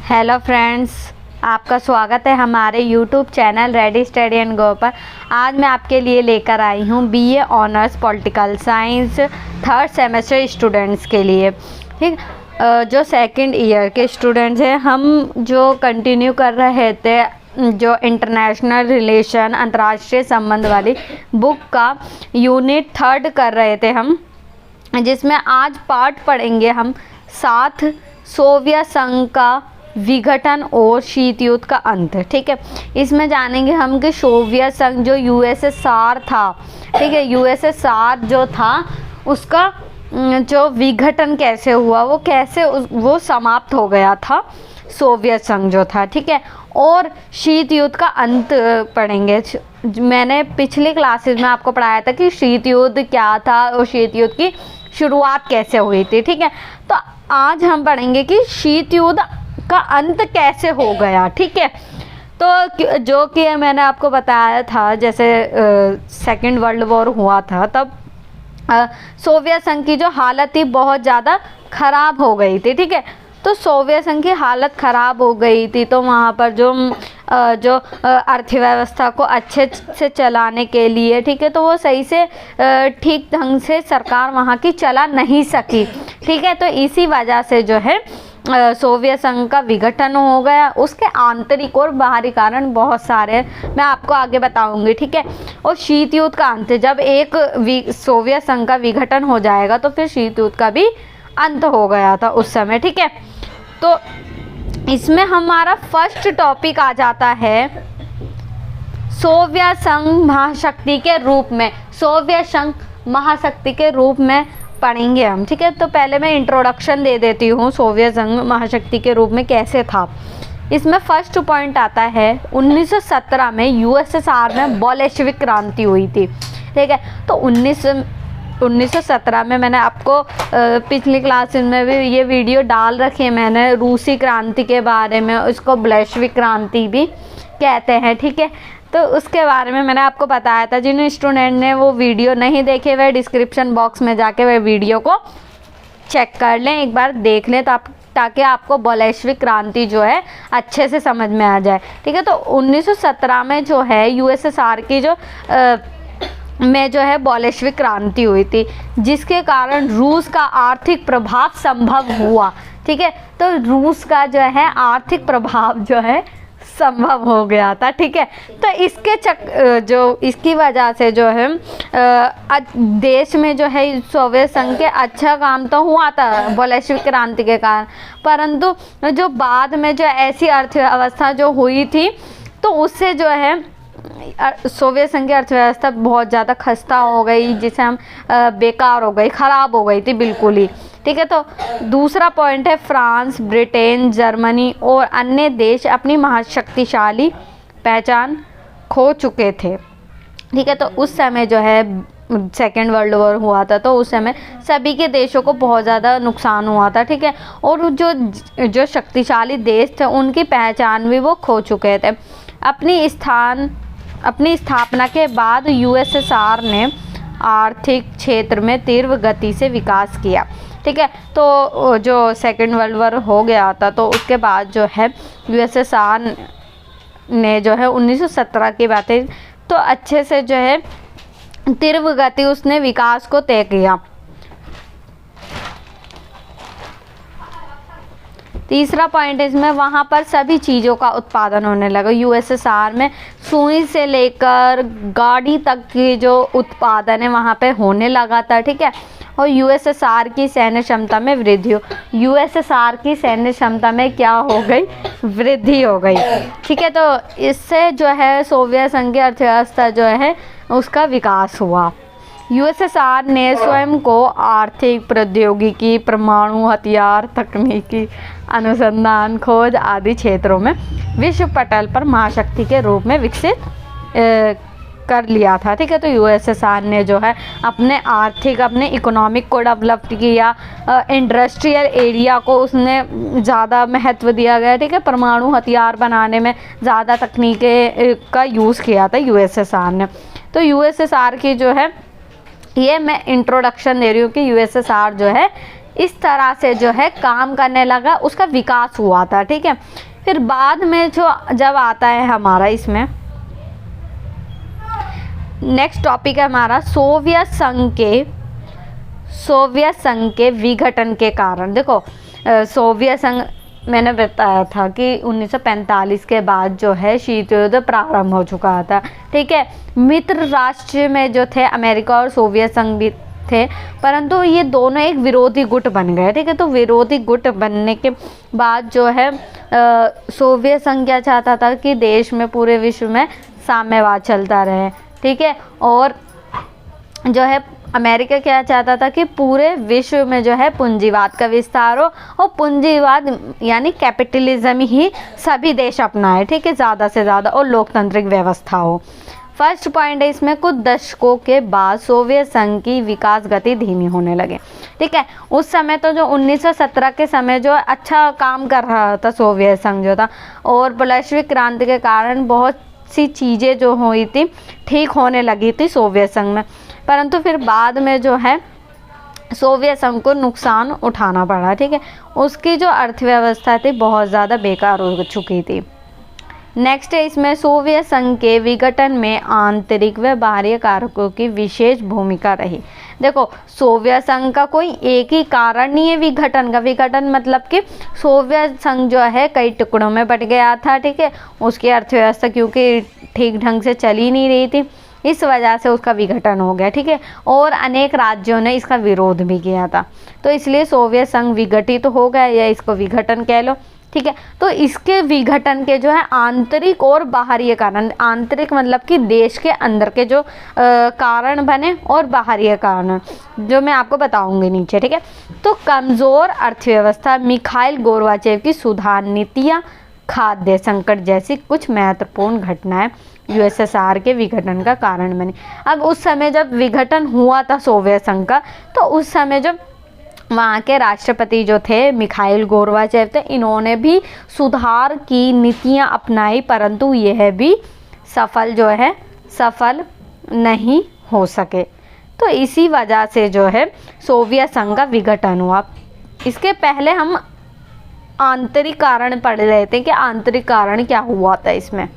Hello friends, आपका स्वागत है हमारे YouTube channel ready steady and go पर। आज मैं आपके लिए लेकर आई हूँ BA honours political science third semester students के लिए। ठीक, जो सेकंड ईयर के स्टूडेंट्स हैं, हम जो कंटिन्यू कर रहे थे जो इंटरनेशनल रिलेशन अंतर्राष्ट्रीय संबंध वाली बुक का यूनिट 3 कर रहे थे हम, जिसमें आज पार्ट पढ़ेंगे हम 7 सोवियत संघ का विघटन और शीत युद्ध का अंत। ठीक है, इसमें जानेंगे हम कि सोवियत संघ जो यूएसएसआर था, ठीक है, यूएसएसआर जो था उसका जो विघटन कैसे हुआ, वो कैसे वो समाप्त हो गया था सोवियत संघ जो था। ठीक है, और शीत युद्ध का अंत पढ़ेंगे। मैंने पिछली क्लासेस में आपको पढ़ाया था कि शीत युद्ध क्या था और शीत युद्ध की शुरुआत कैसे हुई थी। ठीक है, तो आज हम पढ़ेंगे कि शीत युद्ध का अंत कैसे हो गया। ठीक है, तो जो कि मैंने आपको बताया था, जैसे सेकेंड वर्ल्ड वॉर हुआ था तब सोवियत संघ की जो हालत थी बहुत ज़्यादा ख़राब हो गई थी। ठीक है, तो सोवियत संघ की हालत ख़राब हो गई थी, तो वहाँ पर जो अर्थव्यवस्था को अच्छे से चलाने के लिए, ठीक है, तो वो सही से ठीक ढंग से सरकार वहाँ की चला नहीं सकी। ठीक है, तो इसी वजह से जो है सोवियत संघ का विघटन हो गया। उसके आंतरिक और बाहरी कारण बहुत सारे मैं आपको आगे बताऊंगी। ठीक है, और शीत युद्ध का अंत, जब एक सोवियत संघ का विघटन हो जाएगा तो फिर शीत युद्ध का भी अंत हो गया था उस समय। ठीक है, तो इसमें हमारा फर्स्ट टॉपिक आ जाता है सोवियत संघ महाशक्ति के रूप में। सोवियत संघ महाशक्ति के रूप में पढ़ेंगे हम। ठीक है, तो पहले मैं इंट्रोडक्शन दे देती हूँ सोवियत संघ महाशक्ति के रूप में कैसे था। इसमें फर्स्ट पॉइंट आता है 1917 में यूएसएसआर में बोल्शेविक क्रांति हुई थी। ठीक है, तो 1917 में मैंने आपको पिछली क्लास में भी ये वीडियो डाल रखी है मैंने, रूसी क्रांति के बारे में, उसको बोल्शेविक क्रांति भी कहते हैं। ठीक है, तो उसके बारे में मैंने आपको बताया था। जिन स्टूडेंट ने वो वीडियो नहीं देखे वह डिस्क्रिप्शन बॉक्स में जाके वह वीडियो को चेक कर लें, एक बार देख लें, ताकि आपको बोल्शेविक क्रांति जो है अच्छे से समझ में आ जाए। ठीक है, तो 1917 में जो है यूएसएसआर की जो है बोल्शेविक क्रांति हुई थी, जिसके कारण रूस का आर्थिक प्रभाव संभव हुआ। ठीक है, तो रूस का जो है आर्थिक प्रभाव जो है संभव हो गया था। ठीक है, तो इसकी वजह से जो है देश में जो है सोवियत संघ के अच्छा काम तो हुआ था बोल्शेविक क्रांति के कारण, परंतु जो बाद में जो ऐसी अर्थव्यवस्था जो हुई थी, तो उससे जो है सोवियत संघ की अर्थव्यवस्था बहुत ज़्यादा खस्ता हो गई, जिसे हम बेकार हो गई, ख़राब हो गई थी बिल्कुल ही। ठीक है, तो दूसरा पॉइंट है फ्रांस, ब्रिटेन, जर्मनी और अन्य देश अपनी महाशक्तिशाली पहचान खो चुके थे। ठीक है, तो उस समय जो है सेकेंड वर्ल्ड वॉर हुआ था, तो उस समय सभी के देशों को बहुत ज़्यादा नुकसान हुआ था। ठीक है, और जो शक्तिशाली देश थे उनकी पहचान भी वो खो चुके थे। अपनी स्थापना के बाद यूएसएसआर ने आर्थिक क्षेत्र में तीव्र गति से विकास किया। ठीक है, तो जो सेकेंड वर्ल्ड वॉर हो गया था, तो उसके बाद जो है यूएसएसआर ने जो है 1917 की बातें तो अच्छे से जो है तीव्र गति उसने विकास को तय किया। तीसरा पॉइंट इसमें वहाँ पर सभी चीज़ों का उत्पादन होने लगा। यूएसएसआर में सुई से लेकर गाड़ी तक की जो उत्पादन है वहाँ पे होने लगा था। ठीक है, और यूएसएसआर की सैन्य क्षमता में वृद्धि हो। यूएसएसआर की सैन्य क्षमता में क्या हो गई? वृद्धि हो गई। ठीक है, तो इससे जो है सोवियत संघ की अर्थव्यवस्था जो है उसका विकास हुआ। यूएसएसआर ने स्वयं को आर्थिक, प्रौद्योगिकी, परमाणु हथियार, तकनीकी अनुसंधान, खोज आदि क्षेत्रों में विश्व पटल पर महाशक्ति के रूप में विकसित कर लिया था। ठीक है, तो यूएसएसआर ने जो है अपने इकोनॉमिक को डेवलप किया, इंडस्ट्रियल एरिया को उसने ज़्यादा महत्व दिया गया। ठीक है, परमाणु हथियार बनाने में ज़्यादा तकनीकें का यूज़ किया था यूएसएसआर ने। तो यूएसएसआर की जो है ये मैं इंट्रोडक्शन दे रही हूँ कि यूएसएसआर जो है इस तरह से जो है काम करने लगा, उसका विकास हुआ था। ठीक है, फिर बाद में जो जब आता है हमारा इसमें नेक्स्ट टॉपिक है हमारा सोवियत संघ के विघटन के कारण। देखो सोवियत संघ मैंने बताया था कि 1945 के बाद जो है शीत युद्ध प्रारंभ हो चुका था। ठीक है, मित्र राष्ट्र में जो थे अमेरिका और सोवियत संघ भी थे, परंतु ये दोनों एक विरोधी गुट बन गए। ठीक है, तो विरोधी गुट बनने के बाद जो है सोवियत संघ क्या चाहता था कि देश में पूरे विश्व में साम्यवाद चलता रहे। ठीक है, और जो है अमेरिका क्या चाहता था कि पूरे विश्व में जो है पूंजीवाद का विस्तार हो, और पूंजीवाद यानी कैपिटलिज्म ही सभी देश अपनाए। ठीक है, ज़्यादा से ज़्यादा, और लोकतांत्रिक व्यवस्था हो। फर्स्ट पॉइंट है इसमें, कुछ दशकों के बाद सोवियत संघ की विकास गति धीमी होने लगे। ठीक है, उस समय तो जो 1917 के समय जो अच्छा काम कर रहा था सोवियत संघ जो था, और वैश्विक क्रांति के कारण बहुत सी चीज़ें जो हुई थी ठीक होने लगी थी सोवियत संघ में, परंतु फिर बाद में जो है सोवियत संघ को नुकसान उठाना पड़ा। ठीक है, उसकी जो अर्थव्यवस्था थी बहुत ज़्यादा बेकार हो चुकी थी। नेक्स्ट है इसमें, सोवियत संघ के विघटन में आंतरिक व बाहरी कारकों की विशेष भूमिका रही। देखो सोवियत संघ का कोई एक ही कारण नहीं है विघटन का। विघटन मतलब कि सोवियत संघ जो है कई टुकड़ों में बट गया था। ठीक है, उसकी अर्थव्यवस्था क्योंकि ठीक ढंग से चली नहीं रही थी, इस वजह से उसका विघटन हो गया। ठीक है, और अनेक राज्यों ने इसका विरोध भी किया था, तो इसलिए सोवियत संघ विघटित तो हो गया, या इसको विघटन कह लो। ठीक है, तो इसके विघटन के जो है आंतरिक और बाहरी कारण, आंतरिक मतलब कि देश के अंदर के जो कारण बने, और बाहरी कारण जो मैं आपको बताऊंगी नीचे। ठीक है, तो कमज़ोर अर्थव्यवस्था, मिखाइल गोर्बाचेव की सुधार नीतियाँ, खाद्य संकट जैसी कुछ महत्वपूर्ण घटनाएं यूएसएसआर के विघटन का कारण बनी। अब उस समय जब विघटन हुआ था सोवियत संघ का, तो उस समय जब वहाँ के राष्ट्रपति जो थे मिखाइल गोर्बाचेव थे, इन्होंने भी सुधार की नीतियाँ अपनाई, परंतु यह भी सफल नहीं हो सके। तो इसी वजह से जो है सोवियत संघ का विघटन हुआ। इसके पहले हम आंतरिक कारण पढ़ रहे थे कि आंतरिक कारण क्या हुआ था। इसमें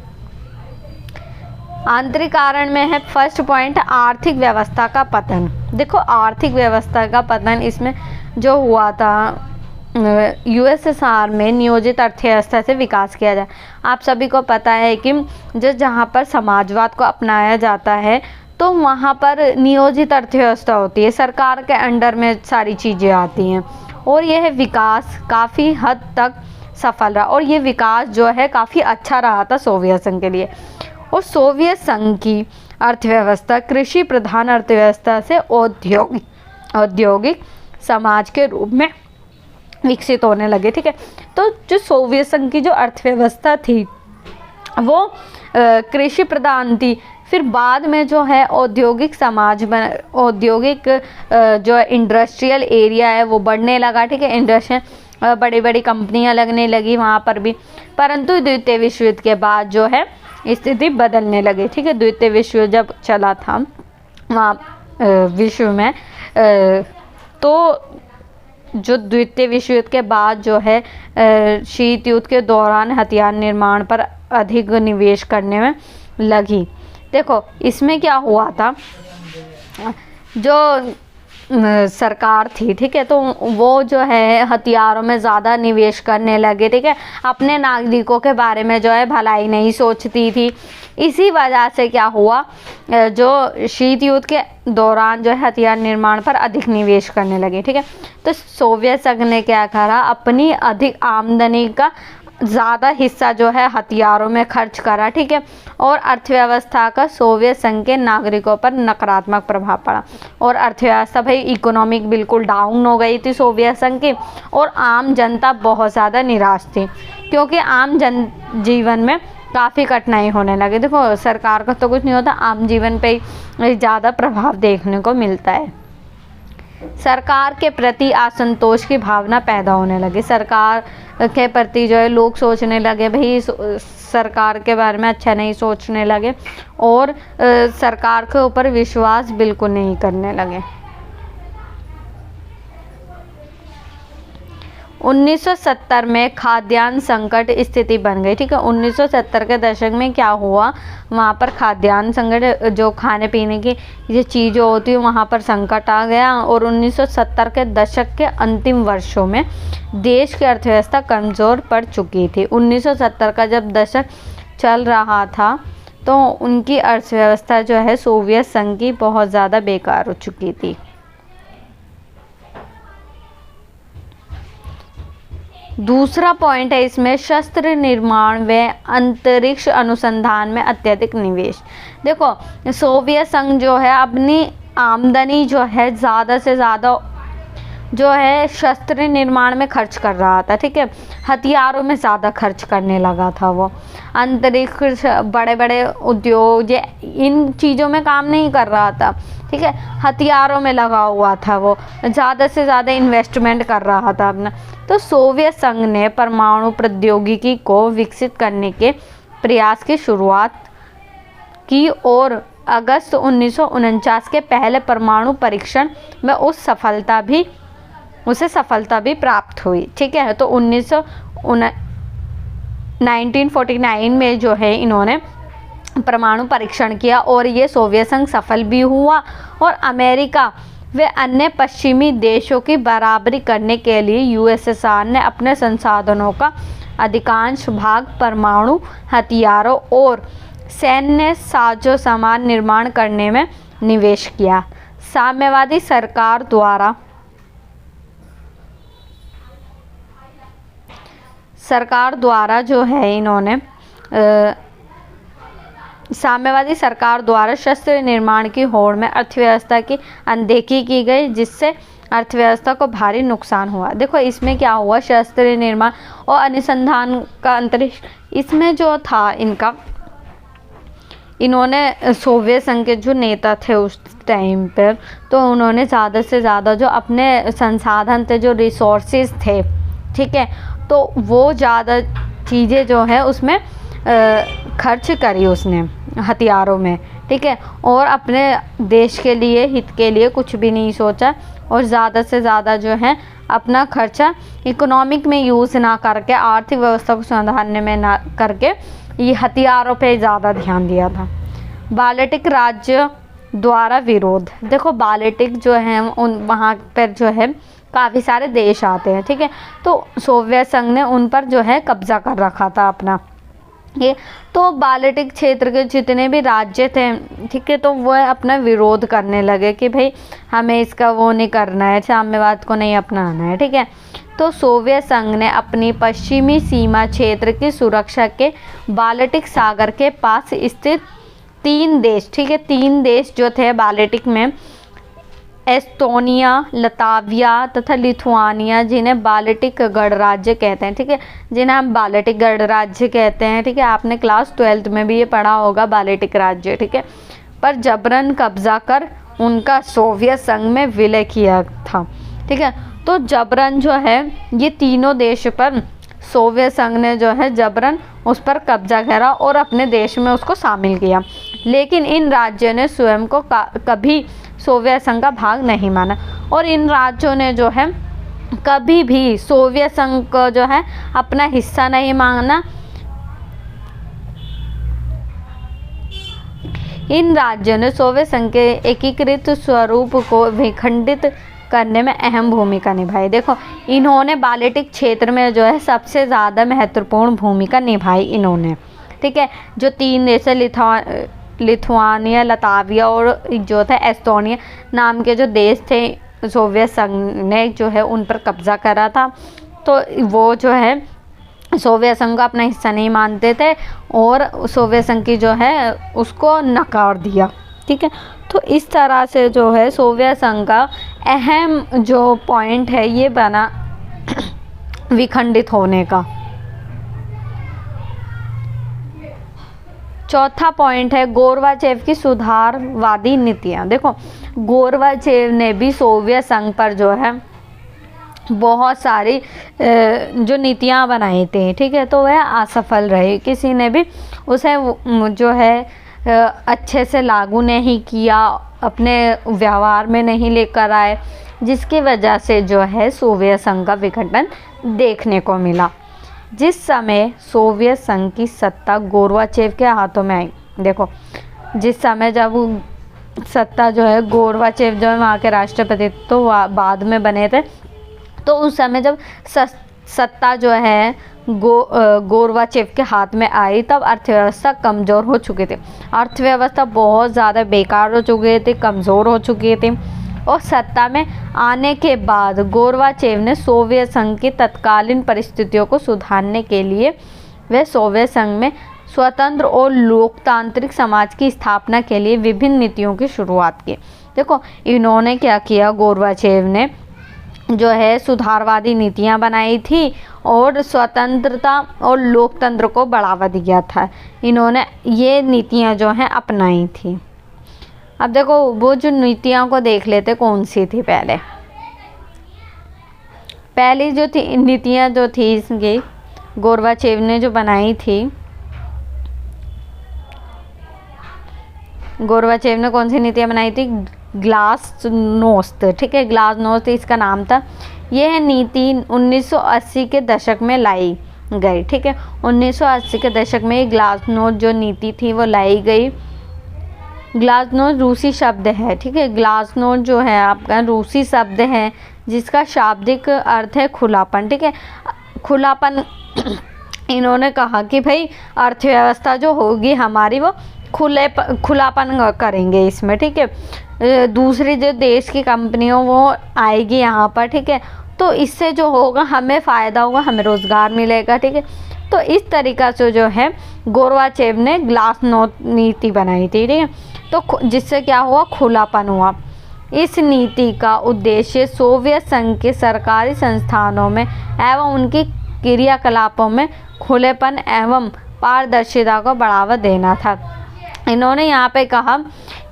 आंतरिक कारण में है फर्स्ट पॉइंट, आर्थिक व्यवस्था का पतन। देखो आर्थिक व्यवस्था का पतन इसमें जो हुआ था, यूएसएसआर में नियोजित अर्थव्यवस्था से विकास किया जाए। आप सभी को पता है कि जहाँ पर समाजवाद को अपनाया जाता है, तो वहाँ पर नियोजित अर्थव्यवस्था होती है, सरकार के अंडर में सारी चीज़ें आती हैं, और यह विकास काफ़ी हद तक सफल रहा, और ये विकास जो है काफ़ी अच्छा रहा था सोवियत संघ के लिए। और सोवियत संघ की अर्थव्यवस्था कृषि प्रधान अर्थव्यवस्था से औद्योगिक समाज के रूप में विकसित होने लगे। ठीक है, तो जो सोवियत संघ की जो अर्थव्यवस्था थी वो कृषि प्रधान थी, फिर बाद में जो है औद्योगिक समाज औद्योगिक जो इंडस्ट्रियल एरिया है वो बढ़ने लगा। ठीक है, इंडस्ट्रियल बड़ी बड़ी कंपनियां लगने लगी वहाँ पर भी, परंतु द्वितीय विश्व युद्ध के बाद जो है स्थिति बदलने लगी। ठीक है, द्वितीय विश्व युद्ध जब चला था वहाँ विश्व में, तो जो द्वितीय विश्व युद्ध के बाद जो है शीत युद्ध के दौरान हथियार निर्माण पर अधिक निवेश करने में लगी। देखो इसमें क्या हुआ था, जो सरकार थी, ठीक है, तो वो जो है हथियारों में ज़्यादा निवेश करने लगे। ठीक है, अपने नागरिकों के बारे में जो है भलाई नहीं सोचती थी। इसी वजह से क्या हुआ, जो शीत युद्ध के दौरान जो है हथियार निर्माण पर अधिक निवेश करने लगे। ठीक है, तो सोवियत संघ ने क्या करा, अपनी अधिक आमदनी का ज़्यादा हिस्सा जो है हथियारों में खर्च करा। ठीक है, और अर्थव्यवस्था का सोवियत संघ के नागरिकों पर नकारात्मक प्रभाव पड़ा, और अर्थव्यवस्था भाई इकोनॉमिक बिल्कुल डाउन हो गई थी सोवियत संघ की, और आम जनता बहुत ज़्यादा निराश थी, क्योंकि आम जन जीवन में काफ़ी कठिनाई होने लगी। देखो सरकार का तो कुछ नहीं होता, आम जीवन पे ही ज़्यादा प्रभाव देखने को मिलता है। सरकार के प्रति असंतोष की भावना पैदा होने लगी। सरकार के प्रति जो है लोग सोचने लगे, भाई सरकार के बारे में अच्छा नहीं सोचने लगे, और सरकार के ऊपर विश्वास बिल्कुल नहीं करने लगे। 1970 में खाद्यान्न संकट स्थिति बन गई। ठीक है, 1970 के दशक में क्या हुआ, वहाँ पर खाद्यान्न संकट, जो खाने पीने की ये चीज़ें होती है वहाँ पर संकट आ गया। और 1970 के दशक के अंतिम वर्षों में देश की अर्थव्यवस्था कमज़ोर पड़ चुकी थी। 1970 का जब दशक चल रहा था तो उनकी अर्थव्यवस्था जो है सोवियत संघ की बहुत ज़्यादा बेकार हो चुकी थी। दूसरा पॉइंट है इसमें, शस्त्र निर्माण व अंतरिक्ष अनुसंधान में अत्यधिक निवेश। देखो, सोवियत संघ जो है अपनी आमदनी जो है ज़्यादा से ज़्यादा जो है शस्त्र निर्माण में खर्च कर रहा था। ठीक है, हथियारों में ज़्यादा खर्च करने लगा था वो। अंतरिक्ष, बड़े बड़े उद्योग, ये इन चीज़ों में काम नहीं कर रहा था। ठीक है, हथियारों में लगा हुआ था वो, ज़्यादा से ज़्यादा इन्वेस्टमेंट कर रहा था अपना। तो सोवियत संघ ने परमाणु प्रौद्योगिकी को विकसित करने के प्रयास की शुरुआत की और अगस्त 1949 के पहले परमाणु परीक्षण में उसे सफलता भी प्राप्त हुई। ठीक है, तो 1949 में जो है इन्होंने परमाणु परीक्षण किया और ये सोवियत संघ सफल भी हुआ। और अमेरिका व अन्य पश्चिमी देशों की बराबरी करने के लिए यूएसएसआर ने अपने संसाधनों का अधिकांश भाग परमाणु हथियारों और सैन्य साजो सामान निर्माण करने में निवेश किया। साम्यवादी सरकार द्वारा जो है इन्होंने साम्यवादी सरकार द्वारा शस्त्र निर्माण की होड़ में अर्थव्यवस्था की अनदेखी की गई, जिससे अर्थव्यवस्था को भारी नुकसान हुआ। देखो, इसमें क्या हुआ, शस्त्र निर्माण और अनुसंधान का अंतरिक्ष, इसमें जो था इन्होंने सोवियत संघ के जो नेता थे उस टाइम पर, तो उन्होंने ज़्यादा से ज़्यादा जो अपने संसाधन थे, जो रिसोर्सेज थे, ठीक है, तो वो ज़्यादा चीज़ें जो है उसमें खर्च करी उसने हथियारों में। ठीक है, और अपने देश के लिए, हित के लिए कुछ भी नहीं सोचा और ज़्यादा से ज़्यादा जो है अपना खर्चा इकोनॉमिक में यूज़ ना करके, आर्थिक व्यवस्था को सुधारने में ना करके, ये हथियारों पे ज़्यादा ध्यान दिया था। बाल्टिक राज्य द्वारा विरोध। देखो, बाल्टिक जो है वहाँ पर जो है काफ़ी सारे देश आते हैं। ठीक है, तो सोवियत संघ ने उन पर जो है कब्जा कर रखा था अपना। ये तो बाल्टिक क्षेत्र के जितने भी राज्य थे, ठीक है, तो वह अपना विरोध करने लगे कि भाई हमें इसका वो नहीं करना है, साम्यवाद को नहीं अपनाना है। ठीक है, तो सोवियत संघ ने अपनी पश्चिमी सीमा क्षेत्र की सुरक्षा के बाल्टिक सागर के पास स्थित 3 देश, ठीक है, 3 देश जो थे बाल्टिक में, एस्टोनिया, लताविया तथा लिथुआनिया, जिन्हें बाल्टिक गणराज्य कहते हैं। ठीक है, जिन्हें हम बाल्टिक गणराज्य कहते हैं। ठीक है, आपने क्लास 12th में भी ये पढ़ा होगा बाल्टिक राज्य। ठीक है, पर जबरन कब्जा कर उनका सोवियत संघ में विलय किया था। ठीक है, तो जबरन जो है ये तीनों देश पर सोवियत संघ ने जो है जबरन उस पर कब्जा करा और अपने देश में उसको शामिल किया। लेकिन इन राज्यों ने स्वयं को कभी सोवियत संघ का भाग नहीं माना और इन राज्यों ने जो है कभी भी सोवियत संघ को जो है अपना हिस्सा नहीं माना। इन राज्यों ने सोवियत संघ के एकीकृत स्वरूप को विखंडित करने में अहम भूमिका निभाई। देखो, इन्होंने बाल्टिक क्षेत्र में जो है सबसे ज़्यादा महत्वपूर्ण भूमिका निभाई इन्होंने। ठीक है, जो 3 देश लिथुआनिया, लताविया और जो था एस्टोनिया नाम के जो देश थे, सोवियत संघ ने जो है उन पर कब्जा करा था। तो वो जो है सोवियत संघ को अपना हिस्सा नहीं मानते थे और सोवियत संघ की जो है उसको नकार दिया। ठीक है, तो इस तरह से जो है सोवियत संघ का अहम जो पॉइंट है ये बना विखंडित होने का। चौथा पॉइंट है गोरबाचेव की सुधारवादी नीतियाँ। देखो, गोरबाचेव ने भी सोवियत संघ पर जो है बहुत सारी जो नीतियाँ बनाई थी। ठीक है, तो वह असफल रही, किसी ने भी उसे जो है अच्छे से लागू नहीं किया, अपने व्यवहार में नहीं लेकर आए, जिसकी वजह से जो है सोवियत संघ का विघटन देखने को मिला। जिस समय सोवियत संघ की सत्ता गोर्बाचेव के हाथों में आई, देखो जिस समय जब सत्ता जो है गोर्बाचेव जो है वहाँ के राष्ट्रपति तो बाद में बने थे, तो उस समय जब सत्ता जो है गोर्बाचेव के हाथ में आई तब अर्थव्यवस्था कमज़ोर हो चुकी थी। अर्थव्यवस्था बहुत ज़्यादा बेकार हो चुके थे, कमज़ोर हो चुकी थी। और सत्ता में आने के बाद गोर्बाचेव ने सोवियत संघ की तत्कालीन परिस्थितियों को सुधारने के लिए वह सोवियत संघ में स्वतंत्र और लोकतांत्रिक समाज की स्थापना के लिए विभिन्न नीतियों की शुरुआत की। देखो इन्होंने क्या किया, गोर्बाचेव ने जो है सुधारवादी नीतियां बनाई थी और स्वतंत्रता और लोकतंत्र को बढ़ावा दिया था। इन्होंने ये नीतियां जो हैं अपनाई थी। अब देखो वो जो नीतियों को देख लेते कौन सी थी। पहली जो थी नीतियां जो थी इसकी गोर्बाचेव ने जो बनाई थी, गोर्बाचेव ने कौन सी नीतियां बनाई थी, ग्लासनोस्त, ठीक है, ग्लासनोस्त इसका नाम था। यह नीति 1980 के दशक में लाई गई, ठीक है। 1980 के दशक में ग्लासनोस्त जो नीति थी वो लाई गई। ग्लासनोस्त रूसी शब्द है, ठीक है। ग्लासनोस्त जो है आपका रूसी शब्द है जिसका शाब्दिक अर्थ है खुलापन, ठीक है। खुलापन इन्होंने कहा कि भाई अर्थव्यवस्था जो होगी हमारी वो खुलापन करेंगे इसमें, ठीक है। दूसरी जो देश की कंपनियों वो आएगी यहाँ पर, ठीक है, तो इससे जो होगा हमें फ़ायदा होगा, हमें रोज़गार मिलेगा, ठीक है। तो इस तरीक़ा से जो है गोर्बाचेव ने ग्लासनोस्त नीति बनाई थी, ठीक है। तो जिससे क्या हुआ, खुलापन हुआ। इस नीति का उद्देश्य सोवियत संघ के सरकारी संस्थानों में एवं उनकी क्रियाकलापों में खुलेपन एवं पारदर्शिता को बढ़ावा देना था। इन्होंने यहाँ पे कहा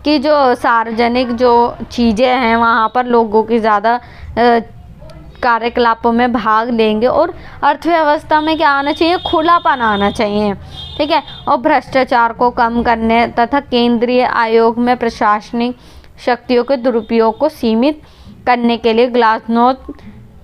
कि जो सार्वजनिक जो चीज़ें हैं वहाँ पर लोगों की ज़्यादा कार्यकलापों में भाग लेंगे और अर्थव्यवस्था में क्या आना चाहिए, खुलापन आना चाहिए, ठीक है। और भ्रष्टाचार को कम करने तथा केंद्रीय आयोग में प्रशासनिक शक्तियों के दुरुपयोग को सीमित करने के लिए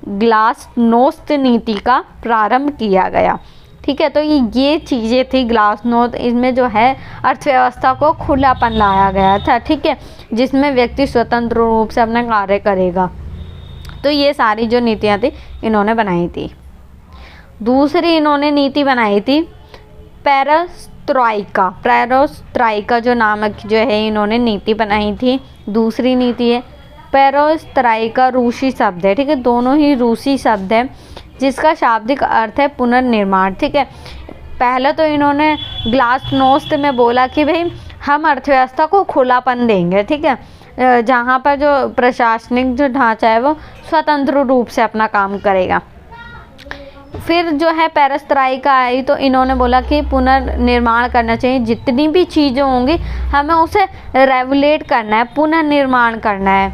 ग्लासनोस्त नीति का प्रारंभ किया गया, ठीक है। तो ये चीज़ें थी ग्लासनोस्त, इसमें जो है अर्थव्यवस्था को खुलापन लाया गया था, ठीक है, जिसमें व्यक्ति स्वतंत्र रूप से अपना कार्य करेगा। तो ये सारी जो नीतियाँ थी इन्होंने बनाई थी। दूसरी इन्होंने नीति बनाई थी पेरेस्ट्रोइका। पेरेस्ट्रोइका जो नामक जो है इन्होंने नीति बनाई थी। दूसरी नीति है पेरेस्ट्रोइका, रूसी शब्द है, ठीक है, दोनों ही रूसी शब्द है जिसका शाब्दिक अर्थ है पुनर्निर्माण, ठीक है। पहले तो इन्होंने ग्लासनोस्त में बोला कि भाई हम अर्थव्यवस्था को खुलापन देंगे, ठीक है, जहाँ पर जो प्रशासनिक जो ढांचा है वो स्वतंत्र रूप से अपना काम करेगा। फिर जो है पेरेस्ट्रोइका आई तो इन्होंने बोला कि पुनर्निर्माण करना चाहिए, जितनी भी चीज़ें होंगी हमें उसे रेगुलेट करना है, पुनर्निर्माण करना है।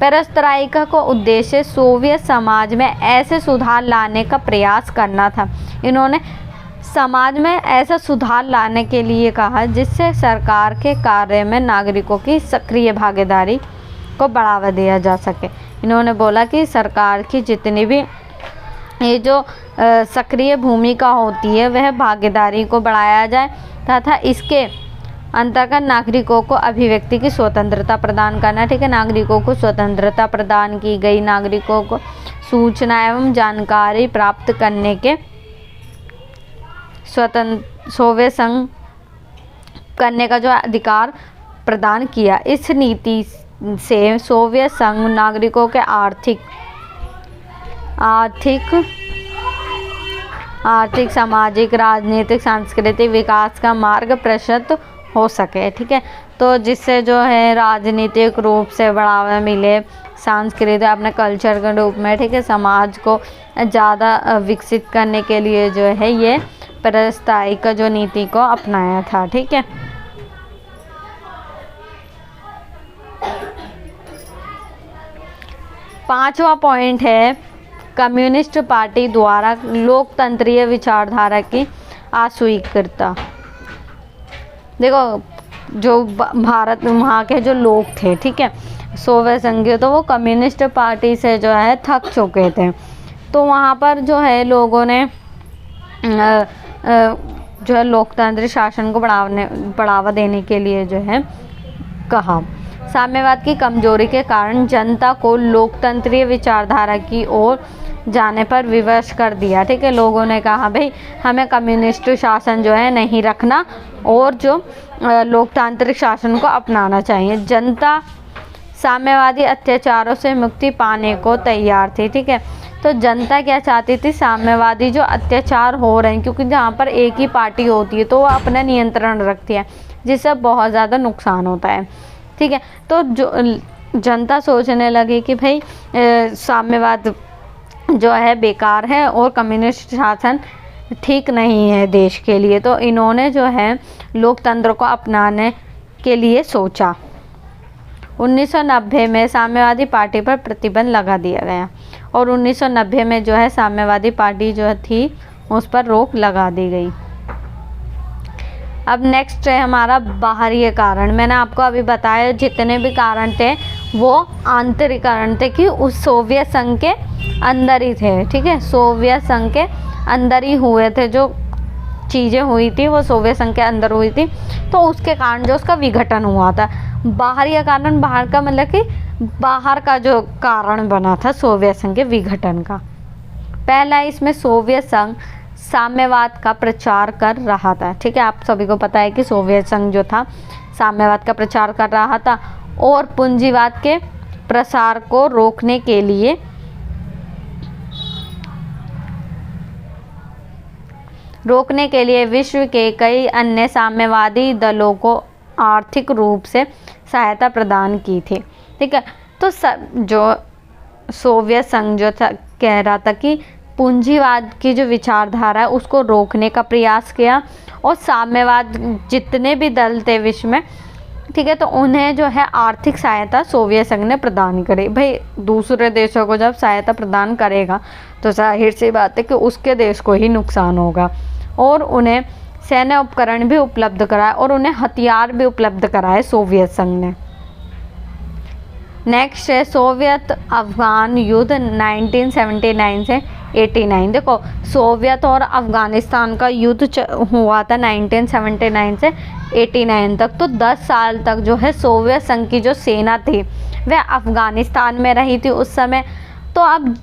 पेरेस्ट्रोइका को उद्देश्य सोवियत समाज में ऐसे सुधार लाने का प्रयास करना था। इन्होंने समाज में ऐसा सुधार लाने के लिए कहा जिससे सरकार के कार्य में नागरिकों की सक्रिय भागीदारी को बढ़ावा दिया जा सके। इन्होंने बोला कि सरकार की जितनी भी ये जो सक्रिय भूमिका होती है वह भागीदारी को बढ़ाया जाए तथा इसके अंतर्गत नागरिकों को अभिव्यक्ति की स्वतंत्रता प्रदान करना, ठीक है। नागरिकों को स्वतंत्रता प्रदान की गई, नागरिकों को सूचना एवं जानकारी प्राप्त करने के सोवियत संघ करने का जो अधिकार प्रदान किया। इस नीति से सोवियत संघ नागरिकों के आर्थिक, सामाजिक, राजनीतिक, सांस्कृतिक विकास का मार्ग प्रशस्त हो सके, ठीक है। तो जिससे जो है राजनीतिक रूप से बढ़ावा मिले, सांस्कृतिक अपने कल्चर के रूप में, ठीक है, समाज को ज़्यादा विकसित करने के लिए जो है ये पेरेस्ट्रोइका जो नीति को अपनाया था, ठीक है। पांचवा पॉइंट है कम्युनिस्ट पार्टी द्वारा लोकतंत्रीय विचारधारा की अस्वीकृता। देखो जो भारत वहाँ के जो लोग थे, ठीक है, सोवियत संघ के, तो वो कम्युनिस्ट पार्टी से जो है थक चुके थे। तो वहाँ पर जो है लोगों ने जो है लोकतांत्रिक शासन को बढ़ावा देने के लिए जो है कहा। साम्यवाद की कमजोरी के कारण जनता को लोकतंत्रीय विचारधारा की ओर जाने पर विवश कर दिया, ठीक है। लोगों ने कहा भाई हमें कम्युनिस्ट शासन जो है नहीं रखना और जो लोकतांत्रिक शासन को अपनाना चाहिए। जनता साम्यवादी अत्याचारों से मुक्ति पाने को तैयार थी, ठीक है। तो जनता क्या चाहती थी, साम्यवादी जो अत्याचार हो रहे हैं, क्योंकि जहाँ पर एक ही पार्टी होती है तो वो अपना नियंत्रण रखती है, जिससे बहुत ज़्यादा नुकसान होता है, ठीक है। तो जो जनता सोचने लगी कि भाई साम्यवाद जो है बेकार है और कम्युनिस्ट शासन ठीक नहीं है देश के लिए। तो इन्होंने जो है लोकतंत्र को अपनाने के लिए सोचा। 1990 में साम्यवादी पार्टी पर प्रतिबंध लगा दिया गया और 1990 में जो है साम्यवादी पार्टी जो थी उस पर रोक लगा दी गई। अब नेक्स्ट है हमारा बाहरी कारण। मैंने आपको अभी बताया जितने भी कारण थे वो आंतरिक कारण थे कि उस सोवियत संघ के अंदर ही थे, ठीक है। सोवियत संघ के अंदर ही हुए थे, जो चीज़ें हुई थी वो सोवियत संघ के अंदर हुई थी, तो उसके कारण जो उसका विघटन हुआ था। बाहरी कारण, बाहर का मतलब कि बाहर का जो कारण बना था सोवियत संघ के विघटन का। पहला इसमें सोवियत संघ साम्यवाद का प्रचार कर रहा था, ठीक है। आप सभी को पता है कि सोवियत संघ जो था साम्यवाद का प्रचार कर रहा था और पूंजीवाद के प्रसार को रोकने के लिए विश्व के कई अन्य साम्यवादी दलों को आर्थिक रूप से सहायता प्रदान की थी, ठीक है। तो जो सोवियत संघ जो था कह रहा था कि पूंजीवाद की जो विचारधारा है उसको रोकने का प्रयास किया और साम्यवाद जितने भी दल थे विश्व में, ठीक है, तो उन्हें जो है आर्थिक सहायता सोवियत संघ ने प्रदान करी। भाई दूसरे देशों को जब सहायता प्रदान करेगा तो जाहिर सी बात है कि उसके देश को ही नुकसान होगा। और उन्हें सैन्य उपकरण भी उपलब्ध कराए और उन्हें हथियार भी उपलब्ध कराए सोवियत संघ ने। नेक्स्ट है सोवियत अफगान युद्ध 1979 से 89। देखो वह और अफगानिस्तान का युद्ध हुआ था 1979 से 89 तक। तो 10 साल तक जो है सोवियत संघ की जो सेना थी वह अफगानिस्तान में रही थी उस समय। तो अब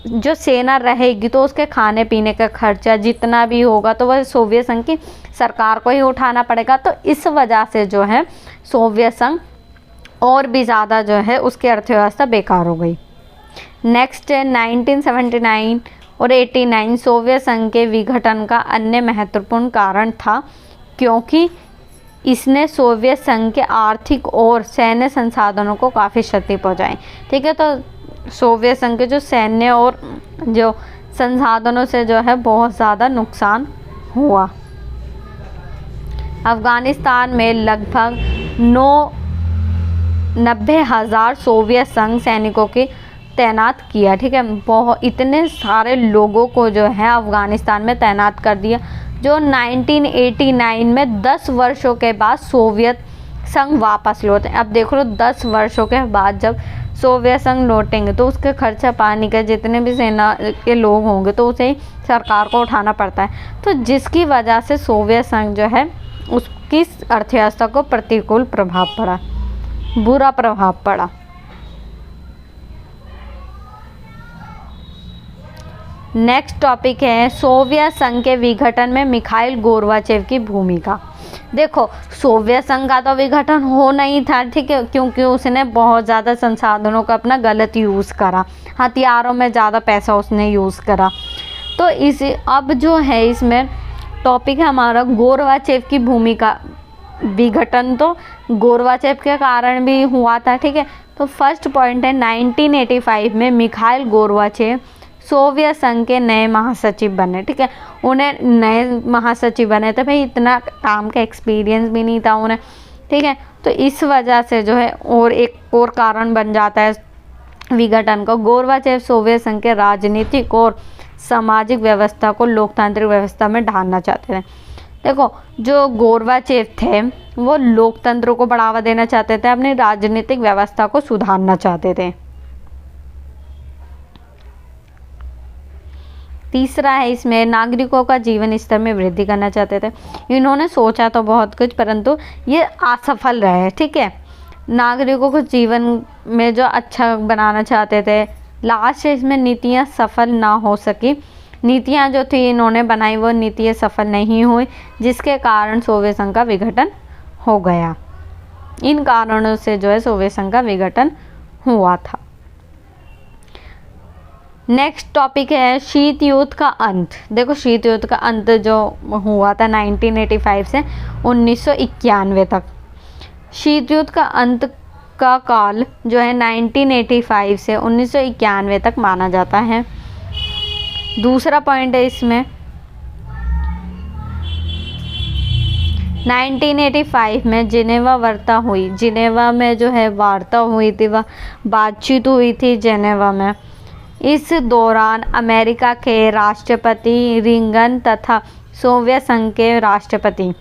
जो सेना रहेगी तो उसके खाने पीने का खर्चा जितना भी होगा तो वह सोवियत संघ की सरकार को ही उठाना पड़ेगा। तो इस वजह से जो है सोवियत संघ और भी ज़्यादा जो है उसकी अर्थव्यवस्था बेकार हो गई। नेक्स्ट है 1979 और 89 सोवियत संघ के विघटन का अन्य महत्वपूर्ण कारण था क्योंकि इसने सोवियत संघ के आर्थिक और सैन्य संसाधनों को काफ़ी क्षति पहुंचाई, ठीक है। तो सोवियत संघ के जो सैन्य और जो संसाधनों से जो है बहुत ज़्यादा नुकसान हुआ। अफगानिस्तान में लगभग 90,000 सोवियत संघ सैनिकों की तैनात किया, ठीक है। बहुत इतने सारे लोगों को जो है अफगानिस्तान में तैनात कर दिया, जो 1989 में 10 वर्षों के बाद सोवियत संघ वापस लौटे। अब देख लो 10 वर्षों के बाद जब सोवियत संघ लौटेंगे तो उसके खर्चा पानी का जितने भी सेना के लोग होंगे तो उसे सरकार को उठाना पड़ता है। तो जिसकी वजह से सोवियत संघ जो है उसकी अर्थव्यवस्था को प्रतिकूल प्रभाव पड़ा, बुरा प्रभाव पड़ा। नेक्स्ट टॉपिक है सोवियत संघ के विघटन में मिखाइल गोर्बाचेव की भूमिका। देखो सोवियत संघ का तो विघटन हो नहीं था, ठीक है, क्योंकि उसने बहुत ज़्यादा संसाधनों का अपना गलत यूज़ करा, हथियारों में ज़्यादा पैसा उसने यूज़ करा। तो अब जो है इसमें टॉपिक है हमारा गोर्बाचेव की भूमिका। विघटन तो गोर्बाचेव के कारण भी हुआ था, ठीक है। तो फर्स्ट पॉइंट है 1985 में मिखाइल गोर्बाचेव सोवियत संघ के नए महासचिव बने, ठीक है। उन्हें नए महासचिव बने थे, भाई इतना काम का एक्सपीरियंस भी नहीं था उन्हें, ठीक है। तो इस वजह से जो है और एक और कारण बन जाता है विघटन को। गोर्बाचेव सोवियत संघ के राजनीतिक और सामाजिक व्यवस्था को लोकतांत्रिक व्यवस्था में ढालना चाहते थे। देखो जो गोरबाचेव थे वो लोकतंत्र को बढ़ावा देना चाहते थे, अपनी राजनीतिक व्यवस्था को सुधारना चाहते थे। तीसरा है इसमें नागरिकों का जीवन स्तर में वृद्धि करना चाहते थे। इन्होंने सोचा तो बहुत कुछ परंतु ये असफल रहे। ठीक है, नागरिकों को जीवन में जो अच्छा बनाना चाहते थे, लास्ट इसमें नीतियाँ सफल ना हो सकी। नीतियाँ जो थी इन्होंने बनाई वो नीतियाँ सफल नहीं हुई, जिसके कारण सोवियत संघ का विघटन हो गया। इन कारणों से जो है सोवियत संघ का विघटन हुआ था। नेक्स्ट टॉपिक है शीत युद्ध का अंत। देखो शीत युद्ध का अंत जो हुआ था 1985 से 1991 तक। शीत युद्ध का अंत का काल जो है 1985 से 1991 तक माना जाता है। दूसरा पॉइंट है इसमें 1985 में जिनेवा वार्ता हुई। जिनेवा में जो है वार्ता हुई थी, वह बातचीत हुई थी जिनेवा में। इस दौरान अमेरिका के राष्ट्रपति रिंगन तथा सोवियत संघ के राष्ट्रपति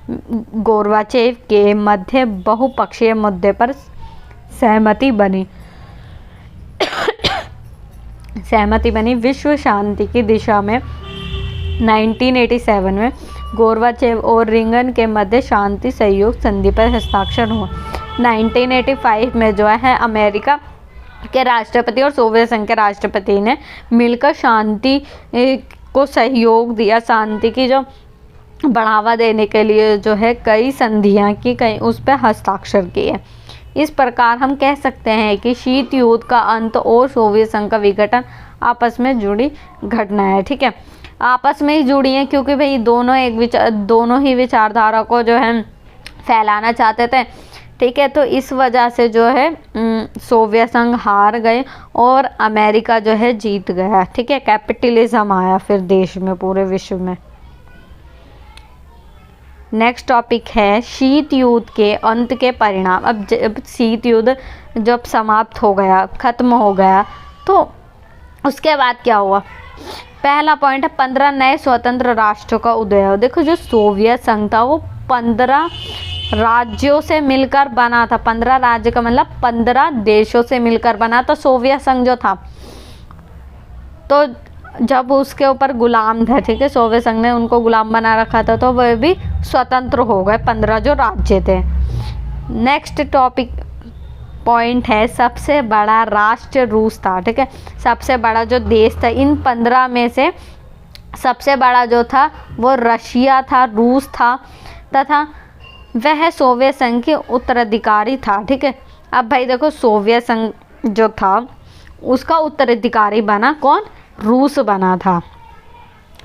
गोरबाचेव के मध्य बहुपक्षीय मुद्दे पर सहमति बनी। विश्व शांति की दिशा में 1987 में गोरबाचेव और रिंगन के मध्य शांति सहयोग संधि पर हस्ताक्षर हुआ। 1985 में जो है अमेरिका के राष्ट्रपति और सोवियत संघ के राष्ट्रपति ने मिलकर शांति को सहयोग दिया। शांति की जो बढ़ावा देने के लिए जो है कई संधियां की, कई उस पर हस्ताक्षर किए। इस प्रकार हम कह सकते हैं कि शीत युद्ध का अंत और सोवियत संघ का विघटन आपस में जुड़ी घटना है। ठीक है, आपस में ही जुड़ी है क्योंकि भाई दोनों ही विचारधारा को जो है फैलाना चाहते थे। ठीक है, तो इस वजह से जो है सोवियत संघ हार गए और अमेरिका जो है जीत गया। ठीक है, कैपिटलिज्म आया फिर देश में, पूरे विश्व में। नेक्स्ट टॉपिक है शीत युद्ध के अंत के परिणाम। अब जब शीत युद्ध जब समाप्त हो गया, खत्म हो गया, तो उसके बाद क्या हुआ? पहला पॉइंट है 15 नए स्वतंत्र राष्ट्रों का उदय। देखो जो सोवियत संघ था वो 15 राज्यों से मिलकर बना था। 15 राज्य का मतलब 15 देशों से मिलकर बना था सोवियत संघ जो था। तो जब उसके ऊपर गुलाम थे, ठीक है, सोवियत संघ ने उनको गुलाम बना रखा था, तो वह भी स्वतंत्र हो गए 15 जो राज्य थे। नेक्स्ट टॉपिक पॉइंट है सबसे बड़ा राष्ट्र रूस था। ठीक है, सबसे बड़ा जो देश था इन 15 में से सबसे बड़ा जो था वो रशिया था, रूस था, तथा वह सोवियत संघ के उत्तराधिकारी था। ठीक है, अब भाई देखो सोवियत संघ जो था उसका उत्तराधिकारी बना कौन? रूस बना था।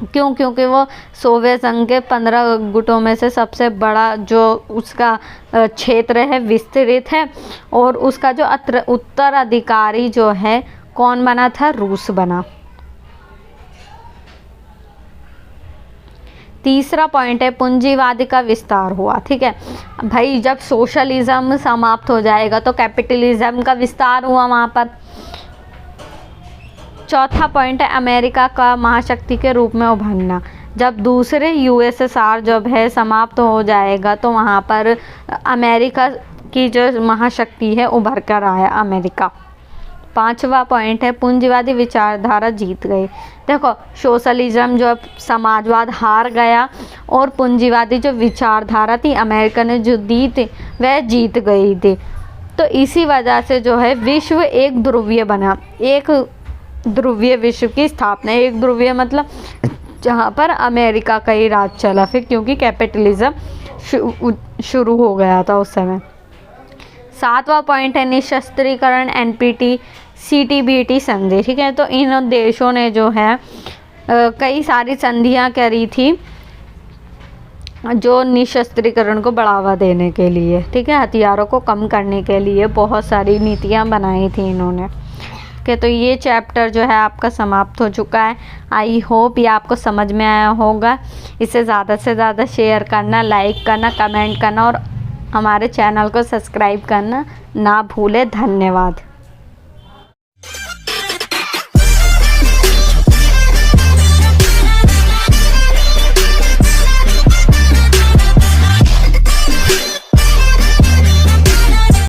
क्यों? क्योंकि वो सोवियत संघ के 15 गुटों में से सबसे बड़ा जो उसका क्षेत्र है विस्तृत है, और उसका जो उत्तराधिकारी जो है कौन बना था? रूस बना। तीसरा पॉइंट है पूंजीवादी का विस्तार हुआ। ठीक है भाई, जब सोशलिज्म समाप्त हो जाएगा तो कैपिटलिज्म का विस्तार हुआ वहाँ पर। चौथा पॉइंट है अमेरिका का महाशक्ति के रूप में उभरना। जब दूसरे यूएसएसआर जब है समाप्त हो जाएगा तो वहाँ पर अमेरिका की जो महाशक्ति है उभर कर आया अमेरिका। पांचवा पॉइंट है पूंजीवादी विचारधारा जीत गई। देखो सोशलिज्म जो समाजवाद हार गया और पूंजीवादी जो विचारधारा थी अमेरिका ने जो दी थी वह जीत गई थी। तो इसी वजह से जो है विश्व एक ध्रुवीय बना। एक ध्रुवीय विश्व की स्थापना। एक ध्रुवीय मतलब जहाँ पर अमेरिका का ही राज चला फिर, क्योंकि कैपिटलिज्म शुरू हो गया था उस समय। सातवां पॉइंट है निशस्त्रीकरण, एनपीटी, सीटीबीटी संधि। ठीक है, तो इन देशों ने जो है कई सारी संधियां करी थी जो निशस्त्रीकरण को बढ़ावा देने के लिए। ठीक है, हथियारों को कम करने के लिए बहुत सारी नीतियां बनाई थी इन्होंने। तो ये चैप्टर जो है आपका समाप्त हो चुका है। आई होप ये आपको समझ में आया होगा। इसे ज़्यादा से ज़्यादा शेयर करना, लाइक करना, कमेंट करना और हमारे चैनल को सब्सक्राइब करना ना भूले। धन्यवाद।